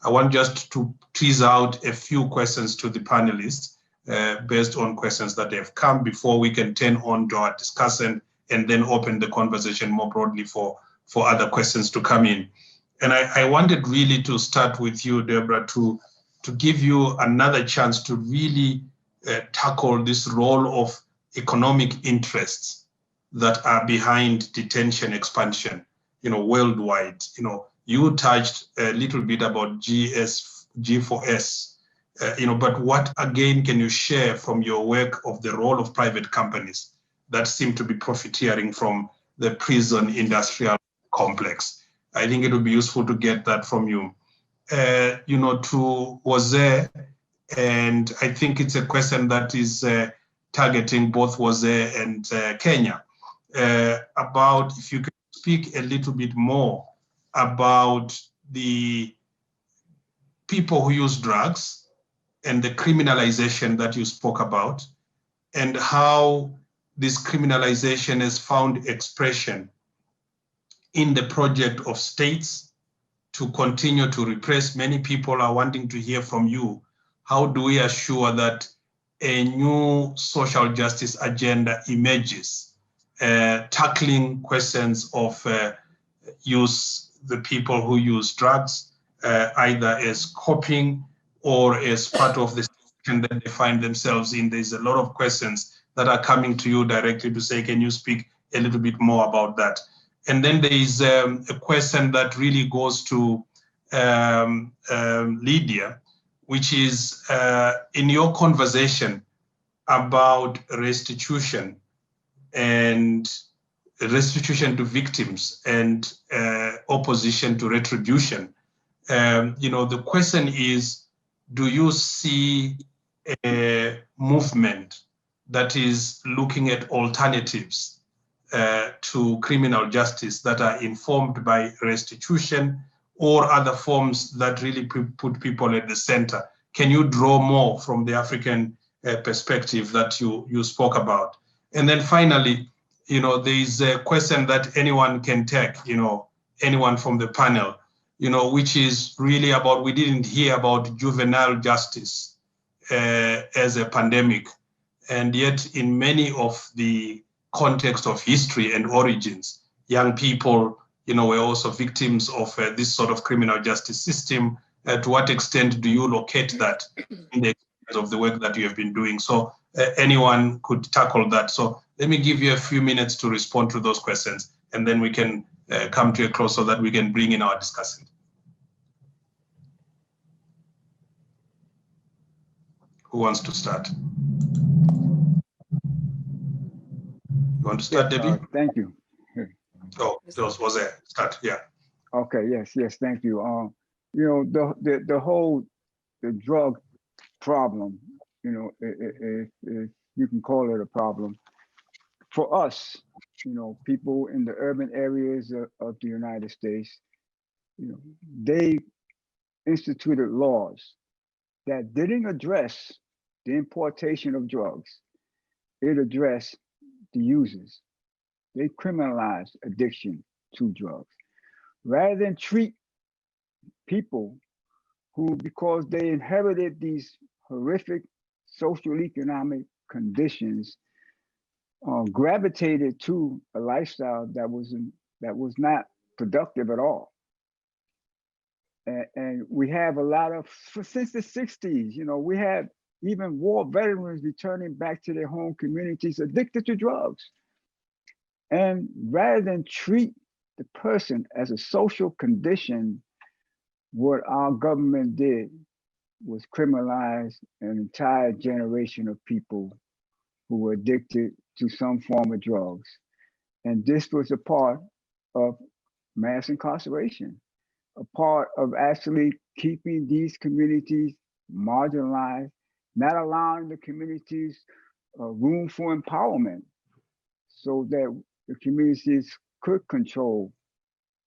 I want just to tease out a few questions to the panelists based on questions that have come before we can turn on to our discussion and then open the conversation more broadly for other questions to come in. And I wanted really to start with you, Deborah, to give you another chance to really tackle this role of economic interests that are behind detention expansion, worldwide. You touched a little bit about G4S, but what again can you share from your work of the role of private companies that seem to be profiteering from the prison industrial complex? I think it would be useful to get that from you. To Jose, and I think it's a question that is targeting both Jose and Kenya, about if you could speak a little bit more about the people who use drugs and the criminalization that you spoke about, and how this criminalization has found expression in the project of states to continue to repress. Many people are wanting to hear from you. How do we assure that a new social justice agenda emerges, tackling questions of the people who use drugs, either as coping or as part of the situation that they find themselves in? There's a lot of questions that are coming to you directly to say, can you speak a little bit more about that? And then there is a question that really goes to Lydia, which is in your conversation about restitution and restitution to victims and opposition to retribution. The question is, do you see a movement that is looking at alternatives to criminal justice that are informed by restitution or other forms that really put people at the center? Can you draw more from the African perspective that you spoke about? And then finally, there is a question that anyone can take, anyone from the panel, which is really about, we didn't hear about juvenile justice as a pandemic. And yet in many of the context of history and origins, young people, were also victims of this sort of criminal justice system. To what extent do you locate that in the experience of the work that you have been doing? So anyone could tackle that. So let me give you a few minutes to respond to those questions, and then we can come to a close so that we can bring in our discussion. Who wants to start? You want to start, Debbie? Thank you. Oh, those was there. Start, yeah. Okay, yes, thank you. The whole drug problem, if you can call it a problem, for us, people in the urban areas of the United States, they instituted laws that didn't address the importation of drugs. It addressed the users. They criminalized addiction to drugs. Rather than treat people who, because they inherited these horrific social economic conditions, gravitated to a lifestyle that was not productive at all. And we have a lot of, since the 60s, we had even war veterans returning back to their home communities addicted to drugs. And rather than treat the person as a social condition, what our government did was criminalize an entire generation of people who were addicted to some form of drugs. And this was a part of mass incarceration, a part of actually keeping these communities marginalized, not allowing the communities room for empowerment so that the communities could control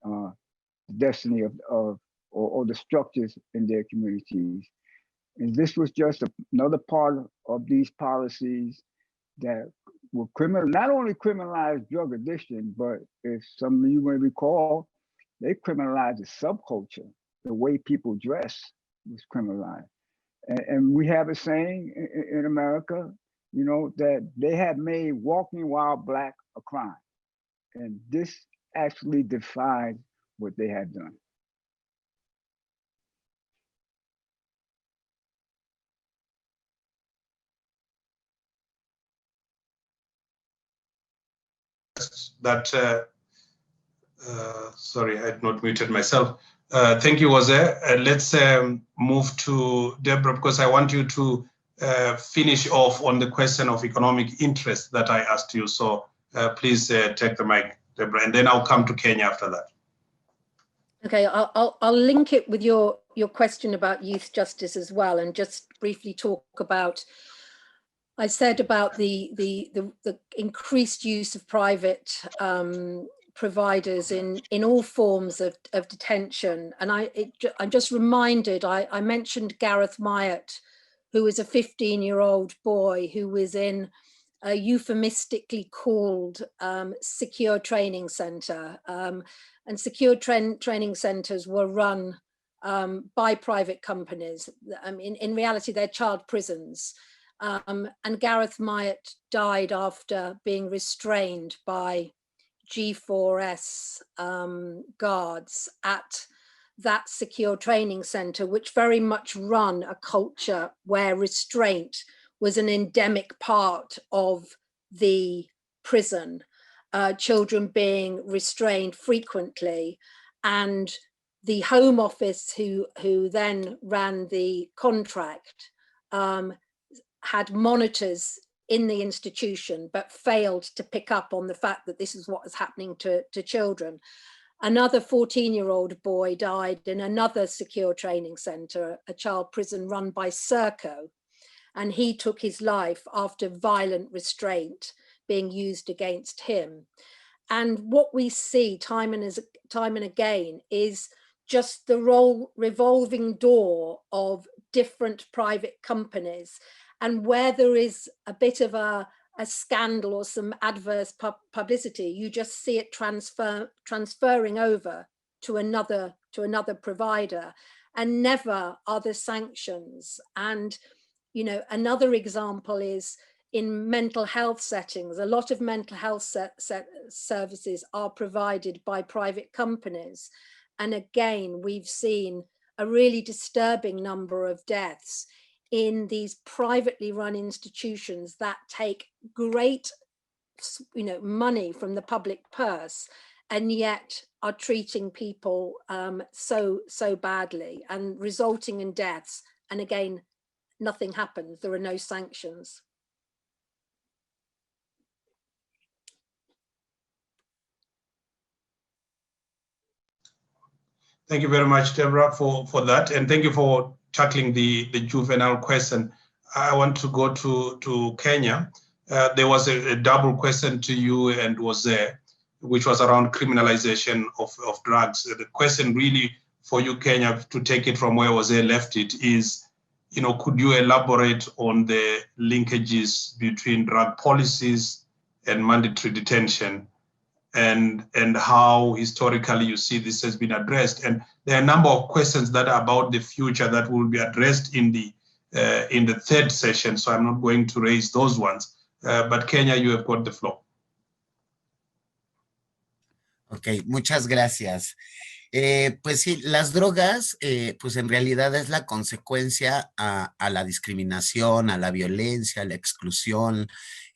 the destiny of the structures in their communities. And this was just another part of these policies that will not only criminalize drug addiction, but if some of you may recall, they criminalized the subculture, the way people dress was criminalized. And we have a saying in America, you know, that they have made walking while black a crime. And this actually defies what they have done. That, sorry, I had not muted myself. Thank you, Jose. Let's move to Deborah, because I want you to finish off on the question of economic interest that I asked you. So please take the mic, Deborah, and then I'll come to Kenya after that. Okay, I'll link it with your question about youth justice as well, and just briefly talk about, I said about the increased use of private providers in all forms of detention. And I'm just reminded, I mentioned Gareth Myatt, who was a 15-year-old boy who was in a euphemistically called secure training center. And secure training centers were run by private companies. I mean, in reality, they're child prisons. And Gareth Myatt died after being restrained by G4S guards at that secure training center, which very much run a culture where restraint was an endemic part of the prison, children being restrained frequently. And the Home Office, who then ran the contract, had monitors in the institution, but failed to pick up on the fact that this is what was happening to children. Another 14-year-old boy died in another secure training center, a child prison run by Serco, and he took his life after violent restraint being used against him. And what we see time and again is just the revolving door of different private companies. And where there is a bit of a scandal or some adverse publicity, you just see it transferring over to another provider, and never are there sanctions. And, you know, another example is in mental health settings. A lot of mental health services are provided by private companies. And again, we've seen a really disturbing number of deaths in these privately run institutions that take great, you know, money from the public purse, and yet are treating people so badly and resulting in deaths. And again, nothing happens. There are no sanctions. Thank you very much, Deborah, for that. And thank you for tackling the juvenile question. I want to go to Kenya. There was a double question to you and Jose, which was around criminalization of drugs. The question really for you, Kenya, to take it from where Jose left it is, you know, could you elaborate on the linkages between drug policies and mandatory detention, and how historically you see this has been addressed? And there are a number of questions that are about the future that will be addressed in the third session, so I'm not going to raise those ones. But Kenya, you have got the floor. Ok, muchas gracias. Pues sí, las drogas, pues en realidad es la consecuencia a la discriminación, a la violencia, a la exclusión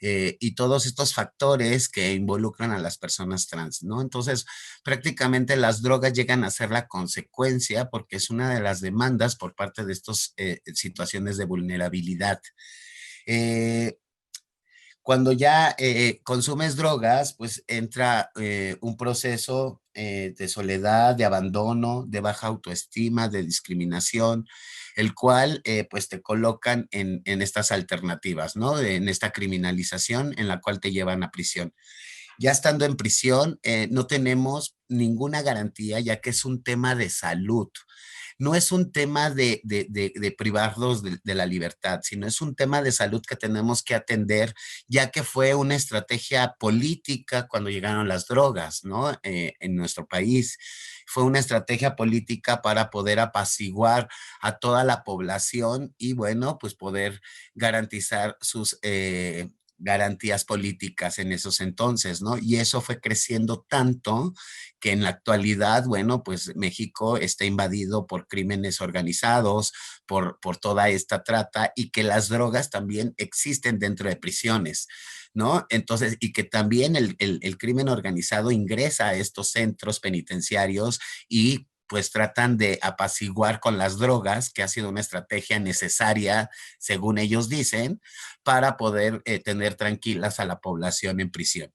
y todos estos factores que involucran a las personas trans, ¿no? Entonces, prácticamente las drogas llegan a ser la consecuencia porque es una de las demandas por parte de estas situaciones de vulnerabilidad. Cuando ya consumes drogas, pues entra un proceso de soledad, de abandono, de baja autoestima, de discriminación, el cual pues te colocan en estas alternativas, ¿no? En esta criminalización en la cual te llevan a prisión. ya estando en prisión, no tenemos ninguna garantía, ya que es un tema de salud. No es un tema de privarlos de la libertad, sino es un tema de salud que tenemos que atender, ya que fue una estrategia política cuando llegaron las drogas, ¿no? En nuestro país. Fue una estrategia política para poder apaciguar a toda la población y, bueno, pues poder garantizar sus garantías políticas en esos entonces, ¿no? Y eso fue creciendo tanto que en la actualidad, bueno, pues México está invadido por crímenes organizados, por toda esta trata y que las drogas también existen dentro de prisiones, ¿no? Entonces, y que también el crimen organizado ingresa a estos centros penitenciarios y pues tratan de apaciguar con las drogas, que ha sido una estrategia necesaria, según ellos dicen, para poder tener tranquilas a la población en prisión.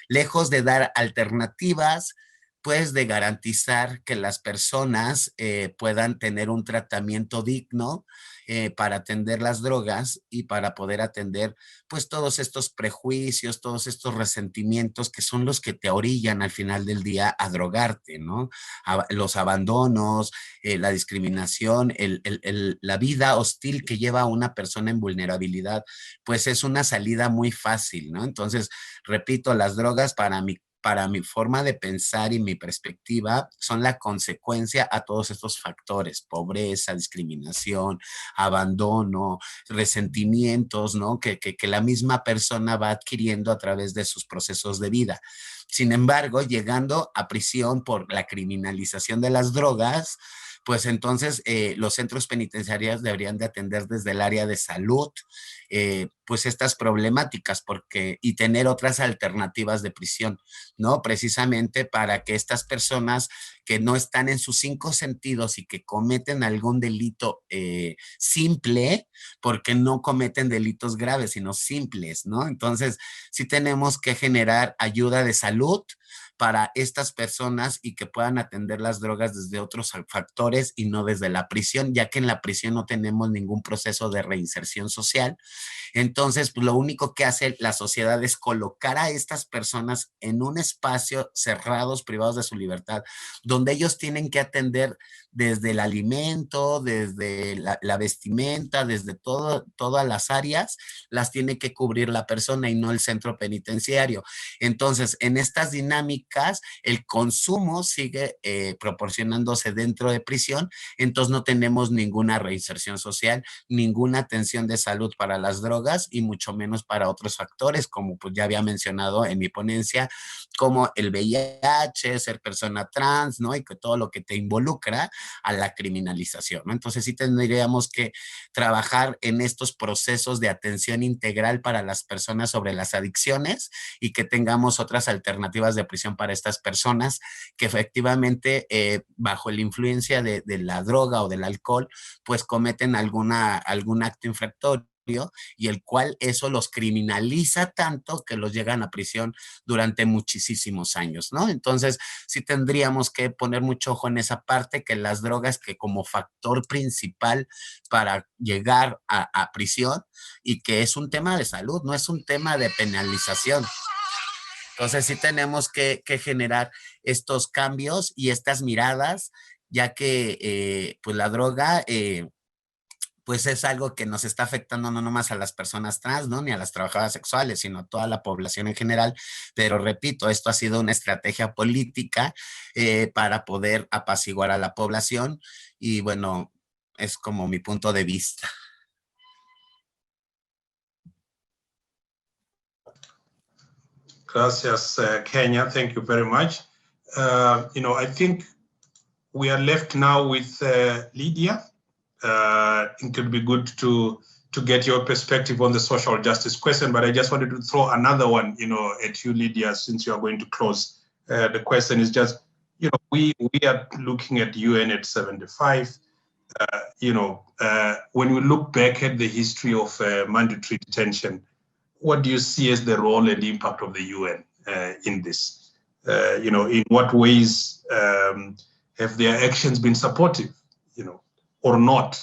Lejos de dar alternativas, pues de garantizar que las personas puedan tener un tratamiento digno para atender las drogas y para poder atender pues todos estos prejuicios, todos estos resentimientos que son los que te orillan al final del día a drogarte, ¿no? Los abandonos, la discriminación, la vida hostil que lleva a una persona en vulnerabilidad, pues es una salida muy fácil, ¿no? Entonces, repito, las drogas para mi forma de pensar y mi perspectiva son la consecuencia a todos estos factores: pobreza, discriminación, abandono, resentimientos, ¿no? Que la misma persona va adquiriendo a través de sus procesos de vida. Sin embargo, llegando a prisión por la criminalización de las drogas, pues entonces los centros penitenciarios deberían de atender desde el área de salud pues estas problemáticas y tener otras alternativas de prisión, ¿no? Precisamente para que estas personas que no están en sus 5 sentidos y que cometen algún delito simple, porque no cometen delitos graves, sino simples, ¿no? Entonces, sí tenemos que generar ayuda de salud para estas personas y que puedan atender las drogas desde otros factores y no desde la prisión, ya que en la prisión no tenemos ningún proceso de reinserción social. Entonces, pues lo único que hace la sociedad es colocar a estas personas en un espacio cerrados, privados de su libertad, donde ellos tienen que atender desde el alimento, desde la vestimenta, desde todas las áreas, las tiene que cubrir la persona y no el centro penitenciario. Entonces, en estas dinámicas, el consumo sigue proporcionándose dentro de prisión, entonces no tenemos ninguna reinserción social, ninguna atención de salud para las drogas y mucho menos para otros factores, como pues ya había mencionado en mi ponencia, como el VIH, ser persona trans, ¿no? Y que todo lo que te involucra a la criminalización, ¿no? Entonces sí tendríamos que trabajar en estos procesos de atención integral para las personas sobre las adicciones y que tengamos otras alternativas de prisión para estas personas que efectivamente bajo la influencia de la droga o del alcohol, pues cometen algún acto infractorio y el cual eso los criminaliza tanto que los llegan a prisión durante muchísimos años, ¿no? Entonces, sí tendríamos que poner mucho ojo en esa parte, que las drogas que como factor principal para llegar a prisión y que es un tema de salud, no es un tema de penalización. Entonces, sí tenemos que generar estos cambios y estas miradas, ya que pues la droga pues es algo que nos está afectando no nomás a las personas trans, ¿no? Ni a las trabajadoras sexuales, sino a toda la población en general. Pero repito, esto ha sido una estrategia política para poder apaciguar a la población y bueno, es como mi punto de vista. Gracias, Kenya. Thank you very much. I think we are left now with Lydia. It could be good to get your perspective on the social justice question, but I just wanted to throw another one, at you, Lydia, since you are going to close. The question is just, we are looking at UN at 75. When we look back at the history of mandatory detention, what do you see as the role and impact of the UN in this? In what ways have their actions been supportive, or not,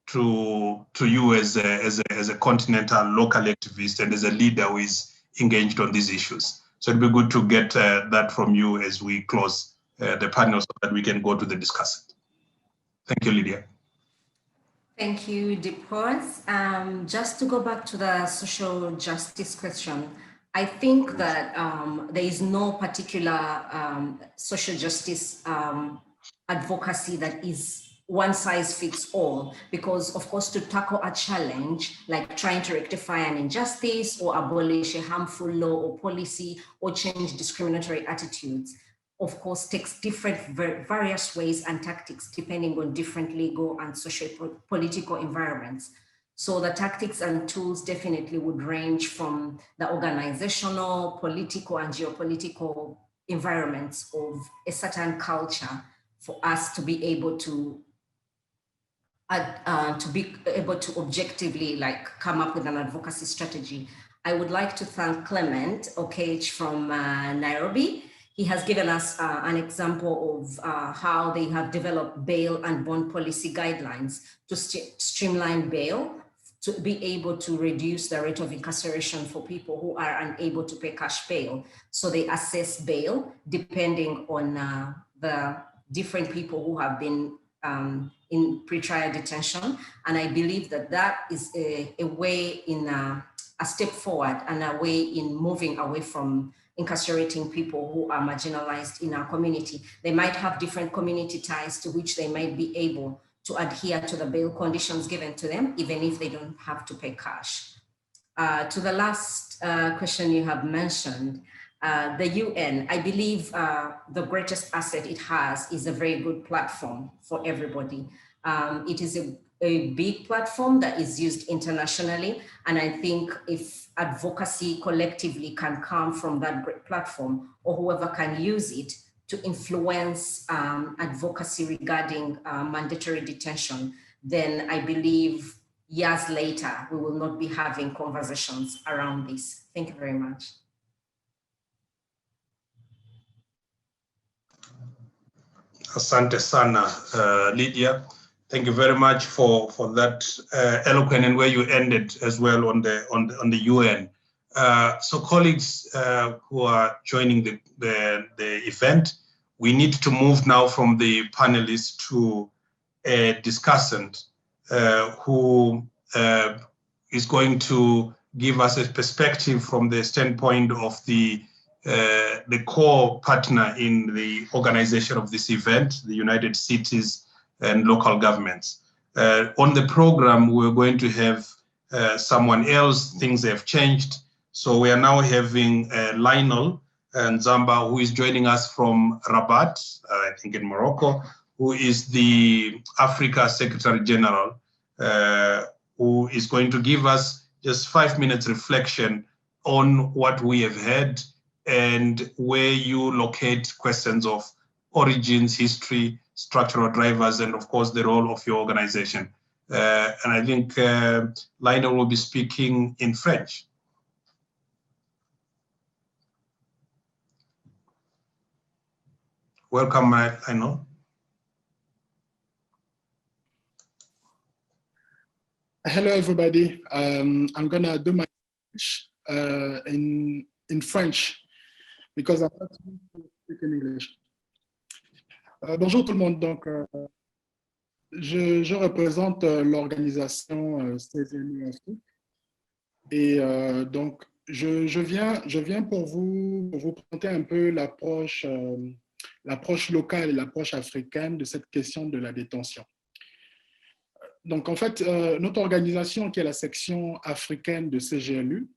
to you as a continental local activist and as a leader who is engaged on these issues? So it'd be good to get that from you as we close the panel so that we can go to the discussant. Thank you, Lydia. Thank you, Deprose. Just to go back to the social justice question, I think that there is no particular social justice advocacy that is one size fits all, because of course to tackle a challenge like trying to rectify an injustice or abolish a harmful law or policy or change discriminatory attitudes, of course takes different various ways and tactics depending on different legal and socio-political environments. So the tactics and tools definitely would range from the organizational, political and geopolitical environments of a certain culture for us to be able to objectively come up with an advocacy strategy. I would like to thank Clement Okage from Nairobi. He has given us an example of how they have developed bail and bond policy guidelines to streamline bail, to be able to reduce the rate of incarceration for people who are unable to pay cash bail. So they assess bail depending on the different people who have been in pretrial detention. And I believe that that is a way in a step forward and a way in moving away from incarcerating people who are marginalized in our community. They might have different community ties to which they might be able to adhere to the bail conditions given to them, even if they don't have to pay cash. To the last question you have mentioned, the UN, I believe the greatest asset it has is a very good platform for everybody. It is a big platform that is used internationally. And I think if advocacy collectively can come from that great platform, or whoever can use it to influence advocacy regarding mandatory detention, then I believe years later, we will not be having conversations around this. Thank you very much. Asante sana, Lydia. Thank you very much for that eloquent and where you ended as well on the UN. So colleagues who are joining the event, we need to move now from the panelists to a discussant who is going to give us a perspective from the standpoint of the core partner in the organization of this event, the United Cities and local governments. On the program, we're going to have someone else. Things have changed. So we are now having Lionel Nzamba, who is joining us from Rabat, I think in Morocco, who is the Africa Secretary General, who is going to give us just 5 minutes reflection on what we have heard and where you locate questions of origins, history, structural drivers, and of course the role of your organization. And I think Lionel will be speaking in French. Welcome, Lionel. Hello, everybody. I'm gonna do my in French because I'm not speaking English. Bonjour tout le monde. Donc, je représente l'organisation CZNU Afrique et donc je viens pour vous présenter un peu l'approche locale et l'approche africaine de cette question de la détention. Donc, en fait, notre organisation, qui est la section africaine de CGLU,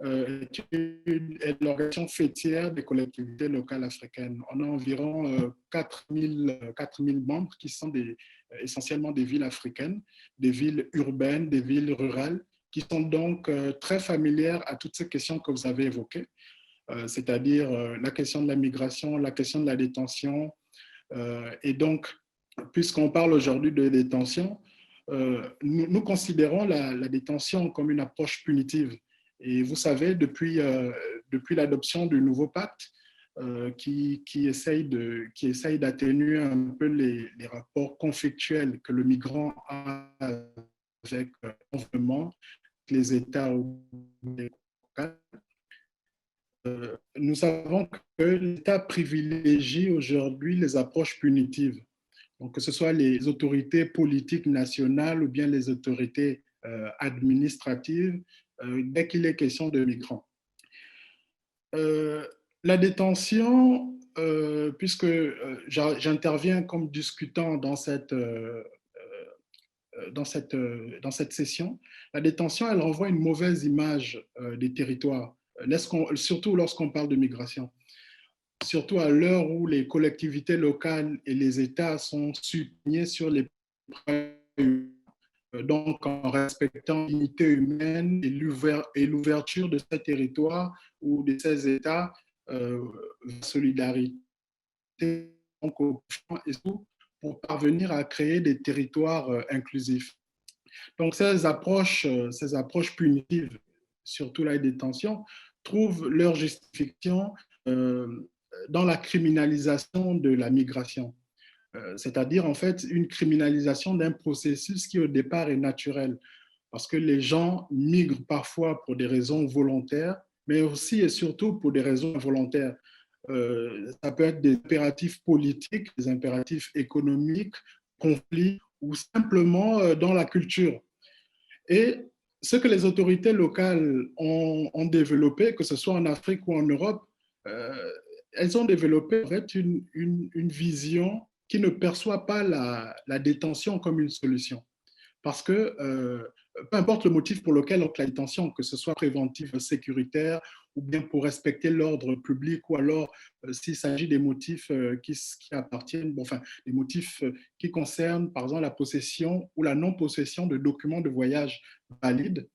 est l'organisation fêtière des collectivités locales africaines. On a environ 4000 membres qui sont essentiellement des villes africaines, des villes urbaines, des villes rurales, qui sont donc très familières à toutes ces questions que vous avez évoquées, c'est-à-dire la question de la migration, la question de la détention. Et donc, puisqu'on parle aujourd'hui de détention, nous considérons la détention comme une approche punitive. Et vous savez, depuis l'adoption du nouveau pacte qui essaye d'atténuer un peu les rapports conflictuels que le migrant a avec le gouvernement, les États locaux, nous savons que l'État privilégie aujourd'hui les approches punitives. Donc, que ce soit les autorités politiques nationales ou bien les autorités administratives, dès qu'il est question de migrants. La détention, puisque j'interviens comme discutant dans cette session, la détention, elle renvoie une mauvaise image des territoires, surtout lorsqu'on parle de migration. Surtout à l'heure où les collectivités locales et les États sont soutenus sur les donc en respectant l'unité humaine et l'ouverture de ces territoires ou de ces États, solidarité donc, et tout, pour parvenir à créer des territoires inclusifs. Donc ces approches punitives, surtout la détention, trouvent leur justification dans la criminalisation de la migration. C'est-à-dire en fait une criminalisation d'un processus qui au départ est naturel, parce que les gens migrent parfois pour des raisons volontaires, mais aussi et surtout pour des raisons involontaires. Ça peut être des impératifs politiques, des impératifs économiques, conflits, ou simplement dans la culture. Et ce que les autorités locales ont développé, que ce soit en Afrique ou en Europe, elles ont développé en fait une vision qui ne perçoit pas la détention comme une solution. Parce que peu importe le motif pour lequel on fait la détention, que ce soit préventif, sécuritaire, ou bien pour respecter l'ordre public, ou alors s'il s'agit des motifs qui appartiennent, enfin, des motifs qui concernent, par exemple, la possession ou la non-possession de documents de voyage valides,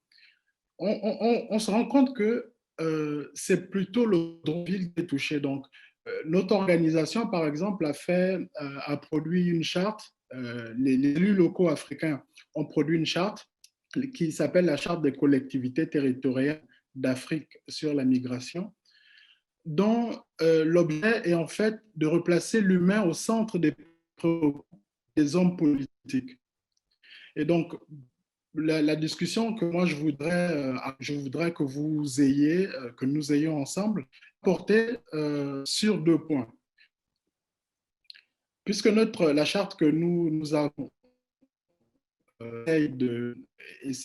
on se rend compte que c'est plutôt le droit qui est touché. Donc, notre organisation, par exemple, a produit une charte. Les élus locaux africains ont produit une charte qui s'appelle la Charte des collectivités territoriales d'Afrique sur la migration, dont l'objet est en fait de replacer l'humain au centre des hommes politiques. Et donc, la discussion que moi je voudrais que vous ayez, que nous ayons ensemble, porter sur 2 points. Puisque la charte que nous avons essaie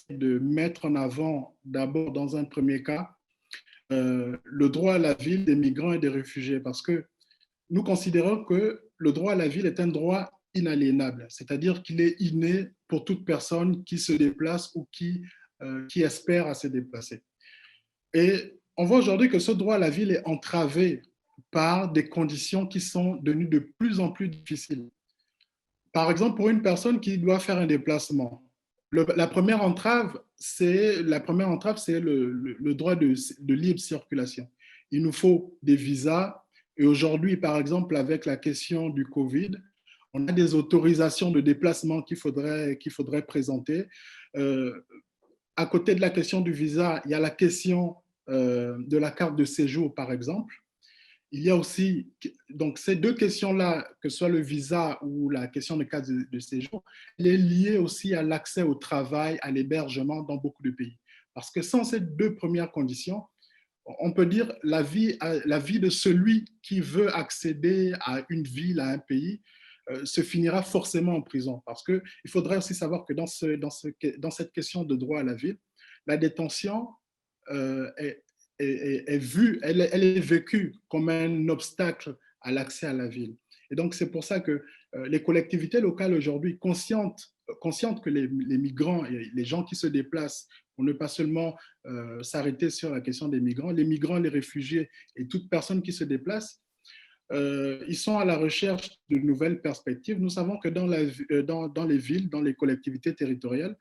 de mettre en avant d'abord dans un premier cas le droit à la ville des migrants et des réfugiés, parce que nous considérons que le droit à la ville est un droit inaliénable, c'est-à-dire qu'il est inné pour toute personne qui se déplace ou qui espère à se déplacer. Et on voit aujourd'hui que ce droit à la ville est entravé par des conditions qui sont devenues de plus en plus difficiles. Par exemple, pour une personne qui doit faire un déplacement, la première entrave, c'est le droit de libre circulation. Il nous faut des visas. Et aujourd'hui, par exemple, avec la question du Covid, on a des autorisations de déplacement qu'il faudrait présenter. À côté de la question du visa, il y a la question de la carte de séjour, par exemple. Il y a aussi, donc ces 2 questions-là, que ce soit le visa ou la question de carte de séjour, elle est liée aussi à l'accès au travail, à l'hébergement dans beaucoup de pays. Parce que sans ces 2 premières conditions, on peut dire la vie de celui qui veut accéder à une ville, à un pays, se finira forcément en prison. Parce qu'il faudrait aussi savoir que dans cette question de droit à la ville, la détention est vue, elle est vécue comme un obstacle à l'accès à la ville. Et donc, c'est pour ça que les collectivités locales aujourd'hui, conscientes que les migrants et les gens qui se déplacent, pour ne pas seulement s'arrêter sur la question des migrants, les réfugiés et toute personne qui se déplace, ils sont à la recherche de nouvelles perspectives. Nous savons que dans les villes, dans les collectivités territoriales,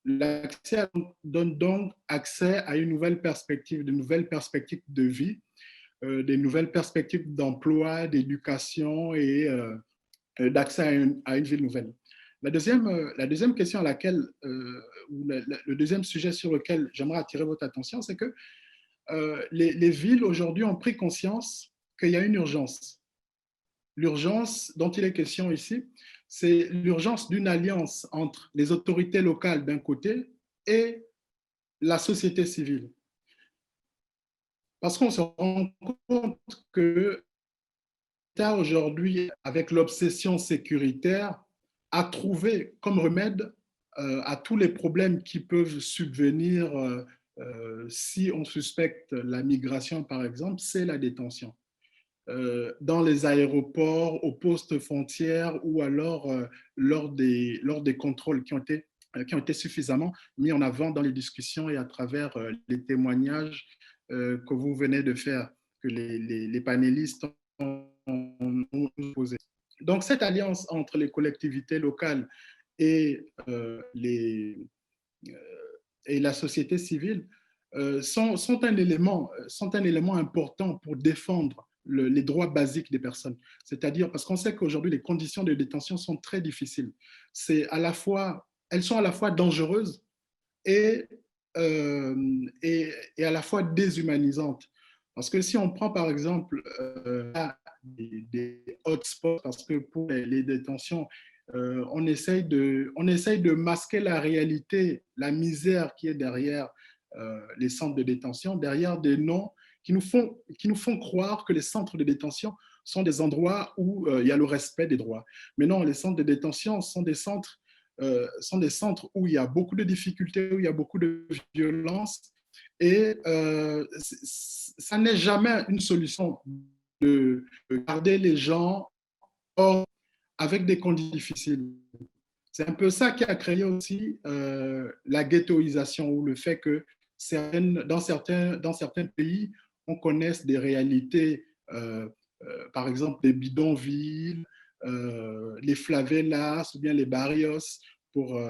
l'accès donne donc accès à une nouvelle perspective, de nouvelles perspectives de vie, des nouvelles perspectives d'emploi, d'éducation et d'accès à une ville nouvelle. La deuxième question à laquelle, ou le deuxième sujet sur lequel j'aimerais attirer votre attention, c'est que les villes aujourd'hui ont pris conscience qu'il y a une urgence. L'urgence dont il est question ici, c'est l'urgence d'une alliance entre les autorités locales d'un côté et la société civile. Parce qu'on se rend compte que l'État aujourd'hui, avec l'obsession sécuritaire, a trouvé comme remède à tous les problèmes qui peuvent subvenir si on suspecte la migration, par exemple, c'est la détention. Dans les aéroports, aux postes frontières ou alors lors des contrôles qui ont été suffisamment mis en avant dans les discussions et à travers les témoignages que vous venez de faire, que les panélistes ont posé. Donc, cette alliance entre les collectivités locales et, et la société civile sont un élément important pour défendre les droits basiques des personnes. C'est-à-dire, parce qu'on sait qu'aujourd'hui, les conditions de détention sont très difficiles. Elles sont à la fois dangereuses et à la fois déshumanisantes. Parce que si on prend par exemple des hotspots, parce que pour les détentions, on essaye de masquer la réalité, la misère qui est derrière les centres de détention, derrière des noms qui nous font croire que les centres de détention sont des endroits où il y a le respect des droits. Mais non, les centres de détention sont des centres où il y a beaucoup de difficultés, où il y a beaucoup de violence. Et ça n'est jamais une solution de garder les gens hors avec des conditions difficiles. C'est un peu ça qui a créé aussi la ghettoisation, ou le fait que dans certains pays, on connaisse des réalités, par exemple des bidonvilles, les favelas ou bien les barrios pour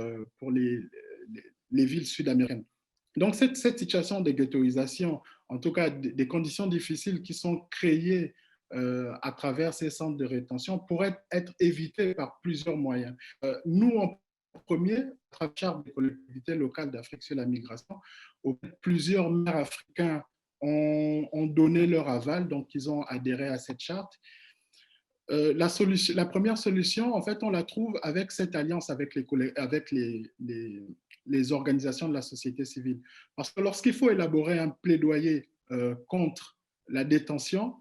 les villes sud-américaines. Donc cette situation de ghettoisation, en tout cas des conditions difficiles qui sont créées à travers ces centres de rétention, pourraient être évitées par plusieurs moyens. Nous, en premier, à travers des collectivités locales d'Afrique sur la migration, plusieurs maires africains ont donné leur aval, donc ils ont adhéré à cette charte. La première solution, en fait, on la trouve avec cette alliance avec les organisations de la société civile. Parce que lorsqu'il faut élaborer un plaidoyer contre la détention,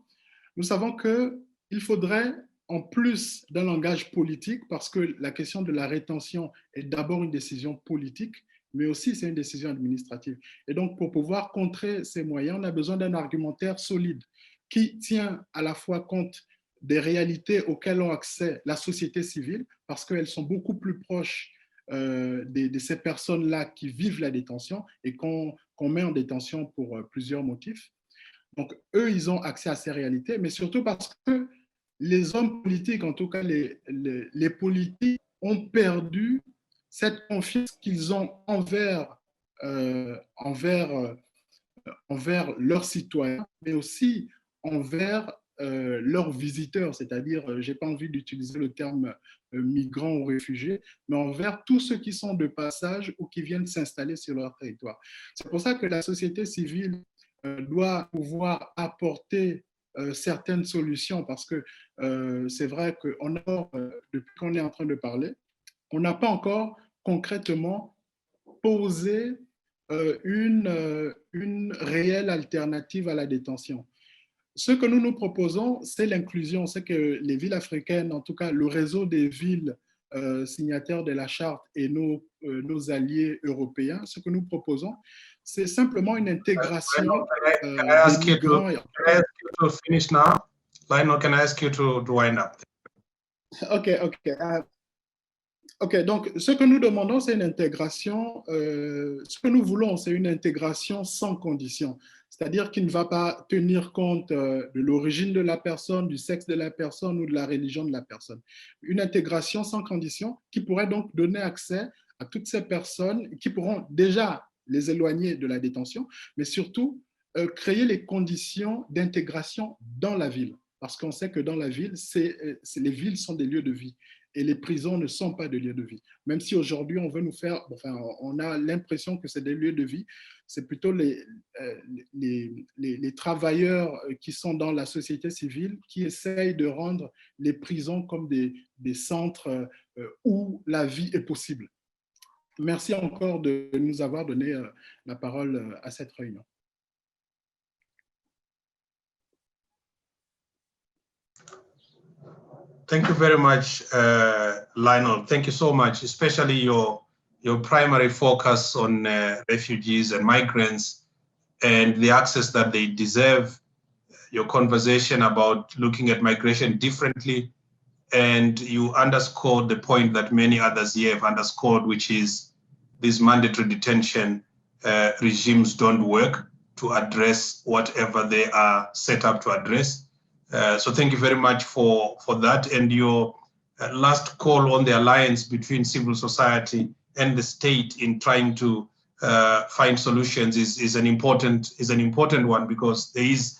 nous savons qu'il faudrait, en plus d'un langage politique, parce que la question de la rétention est d'abord une décision politique, mais aussi c'est une décision administrative. Et donc, pour pouvoir contrer ces moyens, on a besoin d'un argumentaire solide qui tient à la fois compte des réalités auxquelles ont accès la société civile, parce qu'elles sont beaucoup plus proches de ces personnes-là qui vivent la détention et qu'on met en détention pour plusieurs motifs. Donc, eux, ils ont accès à ces réalités, mais surtout parce que les hommes politiques, en tout cas les politiques, ont perdu cette confiance qu'ils ont envers leurs citoyens, mais aussi envers leurs visiteurs, c'est-à-dire, je n'ai pas envie d'utiliser le terme migrants ou réfugiés, mais envers tous ceux qui sont de passage ou qui viennent s'installer sur leur territoire. C'est pour ça que la société civile doit pouvoir apporter certaines solutions, parce que c'est vrai que depuis qu'on est en train de parler, on n'a pas encore concrètement posé une réelle alternative à la détention. Ce que nous proposons, c'est l'inclusion. C'est que les villes africaines, en tout cas le réseau des villes signataires de la charte et nos alliés européens, ce que nous proposons, c'est simplement une intégration des migrants. Can I ask you to finish now? Lionel, can I ask you to wind up? OK, donc ce que nous demandons, c'est une intégration. Ce que nous voulons, c'est une intégration sans condition. C'est-à-dire qu'il ne va pas tenir compte de l'origine de la personne, du sexe de la personne ou de la religion de la personne. Une intégration sans condition qui pourrait donc donner accès à toutes ces personnes qui pourront déjà les éloigner de la détention, mais surtout créer les conditions d'intégration dans la ville. Parce qu'on sait que dans la ville, les villes sont des lieux de vie. Et les prisons ne sont pas des lieux de vie. Même si aujourd'hui, on veut nous faire, enfin, on a l'impression que c'est des lieux de vie, c'est plutôt les travailleurs qui sont dans la société civile qui essayent de rendre les prisons comme des centres où la vie est possible. Merci encore de nous avoir donné la parole à cette réunion. Thank you very much, Lionel. Thank you so much, especially your primary focus on refugees and migrants and the access that they deserve, your conversation about looking at migration differently, and you underscored the point that many others here have underscored, which is these mandatory detention regimes don't work to address whatever they are set up to address. So thank you very much for that. And your last call on the alliance between civil society and the state in trying to find solutions is an important one, because there is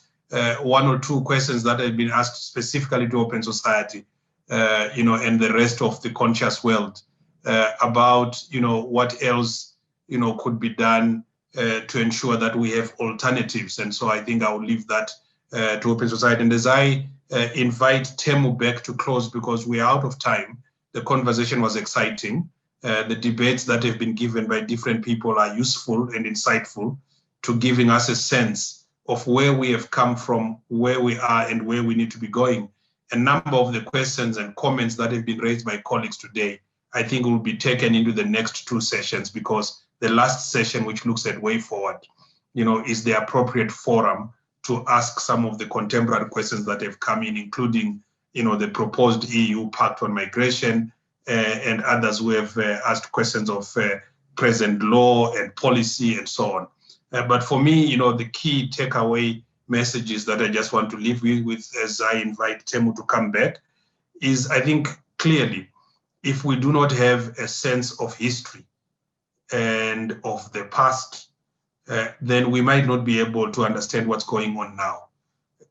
one or two questions that have been asked specifically to open society, and the rest of the conscious world about, what else, could be done to ensure that we have alternatives. And so I think I will leave that to open society. And as I invite Temu back to close, because we are out of time, the conversation was exciting. The debates that have been given by different people are useful and insightful to giving us a sense of where we have come from, where we are, and where we need to be going. A number of the questions and comments that have been raised by colleagues today, I think, will be taken into the next two sessions, because the last session, which looks at way forward, is the appropriate forum to ask some of the contemporary questions that have come in, including, the proposed EU Pact on Migration, and others who have asked questions of present law and policy and so on. But for me, the key takeaway messages that I just want to leave with as I invite Temu to come back is, I think, clearly, if we do not have a sense of history and of the past, then we might not be able to understand what's going on now.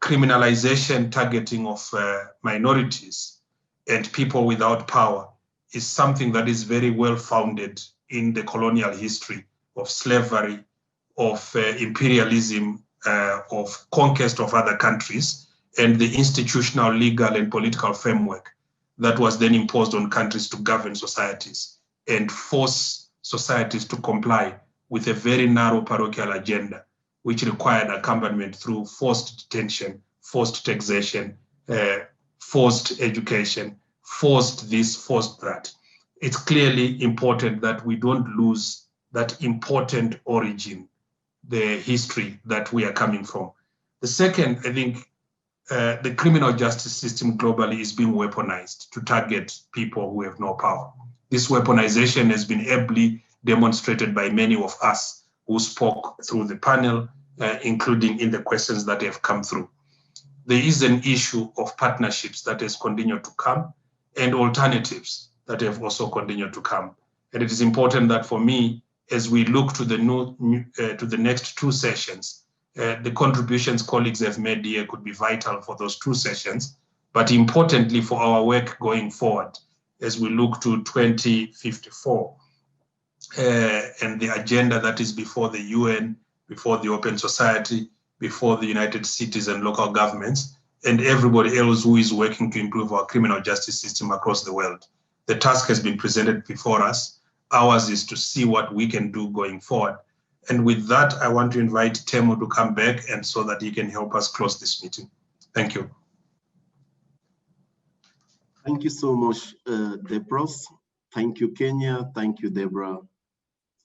Criminalization, targeting of minorities and people without power is something that is very well founded in the colonial history of slavery, of imperialism, of conquest of other countries, and the institutional, legal, and political framework that was then imposed on countries to govern societies and force societies to comply with a very narrow parochial agenda, which required accompaniment through forced detention, forced taxation, forced education, forced this, forced that. It's clearly important that we don't lose that important origin, the history that we are coming from. The second, I think, the criminal justice system globally is being weaponized to target people who have no power. This weaponization has been ably demonstrated by many of us who spoke through the panel, including in the questions that have come through. There is an issue of partnerships that has continued to come, and alternatives that have also continued to come. And it is important that, for me, as we look to the next two sessions, the contributions colleagues have made here could be vital for those two sessions, but importantly for our work going forward as we look to 2054 and the agenda that is before the UN, before the Open Society, before the United Cities and local governments, and everybody else who is working to improve our criminal justice system across the world. The task has been presented before us. Ours is to see what we can do going forward. And with that, I want to invite Temu to come back, and so that he can help us close this meeting. Thank you. Thank you so much, Deprose. Thank you, Kenya. Thank you, Deborah.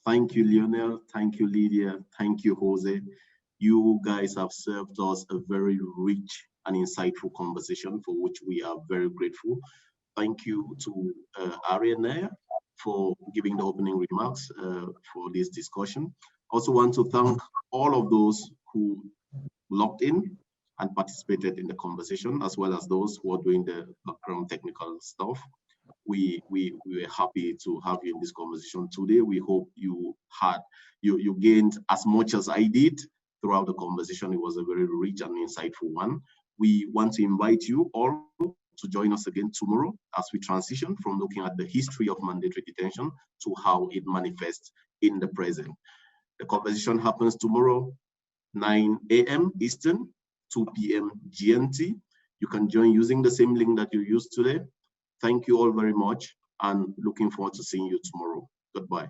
Thank you, Leone. Thank you, Lydia. Thank you, Jose. You guys have served us a very rich and insightful conversation, for which we are very grateful. Thank you to Ariana for giving the opening remarks for this discussion. Also want to thank all of those who logged in and participated in the conversation, as well as those who are doing the background technical stuff. We were happy to have you in this conversation today. We hope you gained as much as I did throughout the conversation. It was a very rich and insightful one. We want to invite you all to join us again tomorrow as we transition from looking at the history of mandatory detention to how it manifests in the present. The conversation happens tomorrow, 9 a.m. Eastern, 2 p.m. GMT. You can join using the same link that you used today. Thank you all very much, and looking forward to seeing you tomorrow. Goodbye.